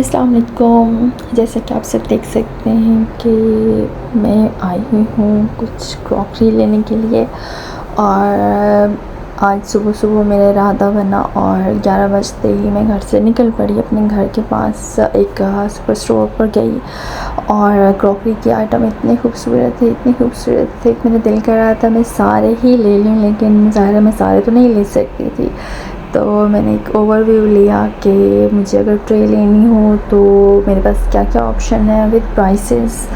अस्सलाम वालेकुम। जैसा कि आप सब देख सकते हैं कि मैं आई हुई हूँ कुछ क्रॉकरी लेने के लिए। और आज सुबह सुबह मेरा इरादा बना और 11 बजते ही मैं घर से निकल पड़ी। अपने घर के पास एक सुपर स्टोर पर गई और क्रॉकरी के आइटम इतने खूबसूरत थे कि मेरा दिल कर रहा था मैं सारे ही ले लूँ, लेकिन ज़ाहिर है मैं सारे तो नहीं ले सकती थी। तो मैंने एक ओवरव्यू लिया कि मुझे अगर ट्रे लेनी हो तो मेरे पास क्या क्या ऑप्शन है विद प्राइसेस,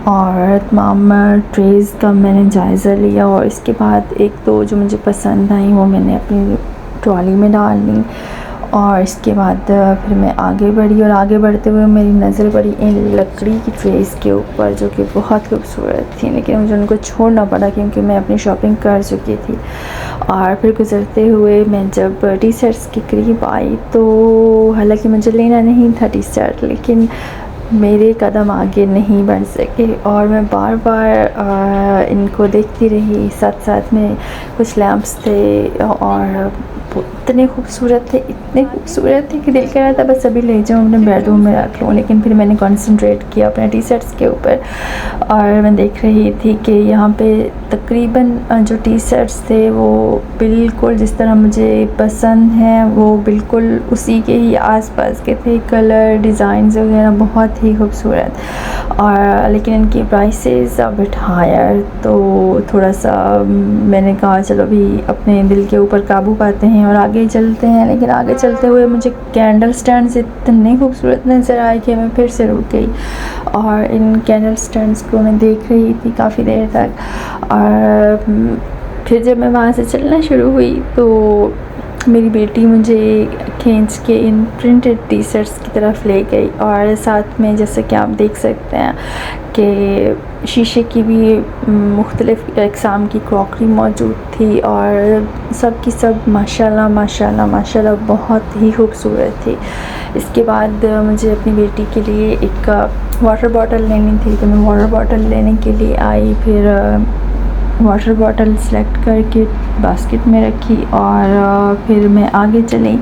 और तमाम ट्रेज़ का मैंने जायज़ा लिया। और इसके बाद एक तो जो मुझे पसंद आई वो मैंने अपनी ट्रॉली में डाल ली। और इसके बाद फिर मैं आगे बढ़ी और आगे बढ़ते हुए मेरी नज़र पड़ी इन लकड़ी की ट्रेज़ के ऊपर जो कि बहुत खूबसूरत थी, लेकिन मुझे उनको छोड़ना पड़ा क्योंकि मैं अपनी शॉपिंग कर चुकी थी। और फिर गुज़रते हुए मैं जब टी शर्ट्स के करीब आई तो हालांकि मुझे लेना नहीं था टी शर्ट, लेकिन मेरे कदम आगे नहीं बढ़ सके और मैं बार बार इनको देखती रही। साथ साथ में कुछ लैंप्स थे और इतने खूबसूरत थे कि दिल कर रहा था बस अभी ले जाऊँ अपने बेडरूम में रख लूँ। लेकिन फिर मैंने कंसंट्रेट किया अपने टी शर्ट्स के ऊपर और मैं देख रही थी कि यहाँ पे तकरीबन जो टी शर्ट्स थे वो बिल्कुल जिस तरह मुझे पसंद हैं वो बिल्कुल उसी के ही आसपास के थे। कलर डिज़ाइंस वगैरह बहुत ही खूबसूरत, और लेकिन इनकी प्राइसेस अब बिट हायर। तो थोड़ा सा मैंने कहा चलो अभी अपने दिल के ऊपर काबू पाते हैं और आगे चलते हैं। लेकिन आगे चलते हुए मुझे कैंडल स्टैंड्स इतने खूबसूरत नज़र आए कि मैं फिर से रुक गई और इन कैंडल स्टैंड्स को मैं देख रही थी काफ़ी देर तक। और फिर जब मैं वहाँ से चलना शुरू हुई तो मेरी बेटी मुझे खींच के इन प्रिंटेड टी शर्ट्स की तरफ ले गई और साथ में जैसे कि आप देख सकते हैं कि शीशे की भी मुख्तलिफ़ इक़साम की क्रॉकरी मौजूद थी और सब की सब माशाल्लाह बहुत ही खूबसूरत थी। इसके बाद मुझे अपनी बेटी के लिए एक वाटर बॉटल लेनी थी तो मैं वाटर बॉटल लेने के लिए आई। फिर वाटर बॉटल सेलेक्ट करके बास्केट में रखी और फिर मैं आगे चली।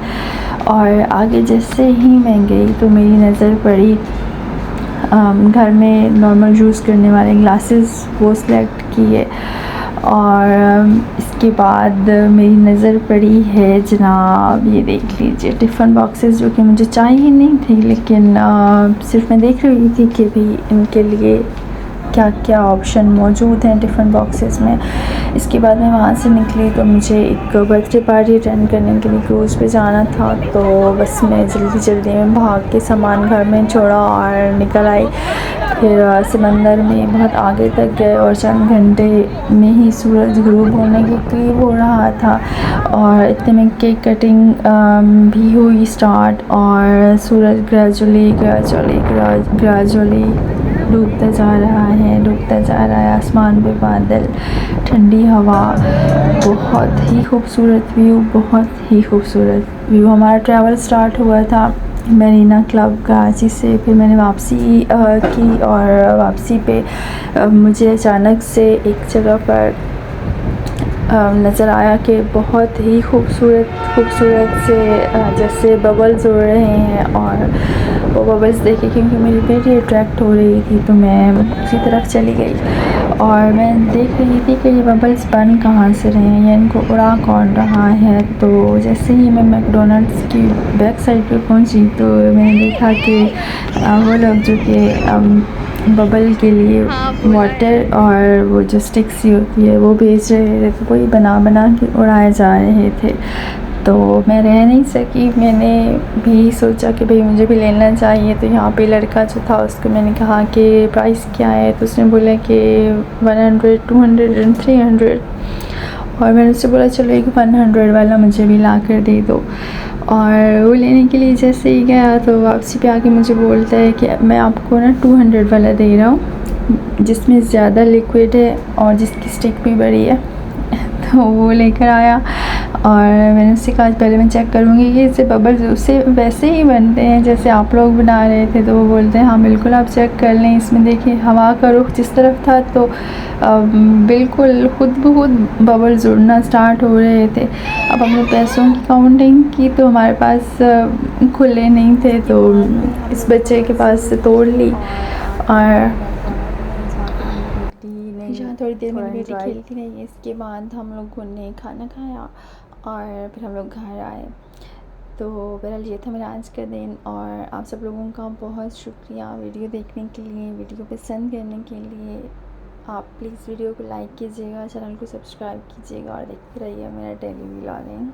और आगे जैसे ही मैं गई तो मेरी नज़र पड़ी घर में नॉर्मल यूज़ करने वाले ग्लासेस वो सिलेक्ट किए। और इसके बाद मेरी नज़र पड़ी है जनाब ये देख लीजिए टिफ़िन बॉक्सेस जो कि मुझे चाहिए नहीं थे, लेकिन सिर्फ मैं देख रही थी कि भी इनके लिए क्या क्या ऑप्शन मौजूद हैं टिफ़िन बॉक्सेस में। इसके बाद मैं वहाँ से निकली तो मुझे एक बर्थडे पार्टी अटेंड करने के लिए क्रूज़ पे जाना था। तो बस मैं जल्दी में भाग के सामान घर में छोड़ा और निकल आई। फिर समंदर में बहुत आगे तक गए और चंद घंटे में ही सूरज ग्रूब होने के करीब हो रहा था और इतने में केक कटिंग भी हुई स्टार्ट और सूरज ग्रेजुअली डूबता जा रहा है। आसमान पे बादल, ठंडी हवा, बहुत ही खूबसूरत व्यू। हमारा ट्रैवल स्टार्ट हुआ था मरीना क्लब कराची से। फिर मैंने वापसी की और वापसी पे मुझे अचानक से एक जगह पर नज़र आया कि बहुत ही खूबसूरत से जैसे बबल्स उड़ रहे हैं और वो बबल्स देखे क्योंकि मेरी बेटी अट्रैक्ट हो रही थी तो मैं उसी तरफ चली गई और मैं देख रही थी कि ये बबल्स बन कहाँ से रहे हैं या इनको उड़ा कौन रहा है। तो जैसे ही मैं मैकडोनल्ड्स की बैक साइड पे पहुंची तो मैंने देखा कि वो लोग जो कि बबल के लिए वाटर और वो जो स्टिक्स होती है वो बेच रहे थे, तो वही बना के उड़ाए जा रहे थे। तो मैं रह नहीं सकी, मैंने भी सोचा कि भाई मुझे भी लेना चाहिए। तो यहाँ पे लड़का जो था उसको मैंने कहा कि प्राइस क्या है, तो उसने बोला कि 100, 200 and 300। और मैंने उससे बोला चलो एक 100 वाला मुझे भी ला कर दे दो। और वो लेने के लिए जैसे ही गया तो वापसी पे आके मुझे बोलता है कि मैं आपको ना 200 वाला दे रहा हूँ जिसमें ज़्यादा लिक्विड है और जिसकी स्टिक भी बड़ी है। तो वो लेकर आया और मैंने उससे कहा पहले मैं चेक करूँगी कि इससे बबल्स उससे वैसे ही बनते हैं जैसे आप लोग बना रहे थे। तो वो बोलते हैं हाँ बिल्कुल आप चेक कर लें, इसमें देखिए हवा का रुख जिस तरफ था तो बिल्कुल खुद ब खुद बबल्स उड़ना स्टार्ट हो रहे थे। अब हमने पैसों की काउंटिंग की तो हमारे पास खुले नहीं थे, तो इस बच्चे के पास से तोड़ ली और यहाँ थोड़ी देर मेरी बेटी खेलती रही। इसके बाद हम लोगों ने खाना खाया और फिर हम लोग घर आए। तो बहरहाल ये था मेरा आज का दिन और आप सब लोगों का बहुत शुक्रिया वीडियो देखने के लिए, वीडियो पसंद करने के लिए। आप प्लीज़ वीडियो को लाइक कीजिएगा, चैनल को सब्सक्राइब कीजिएगा और देखते रहिए मेरा डेली व्लॉगिंग।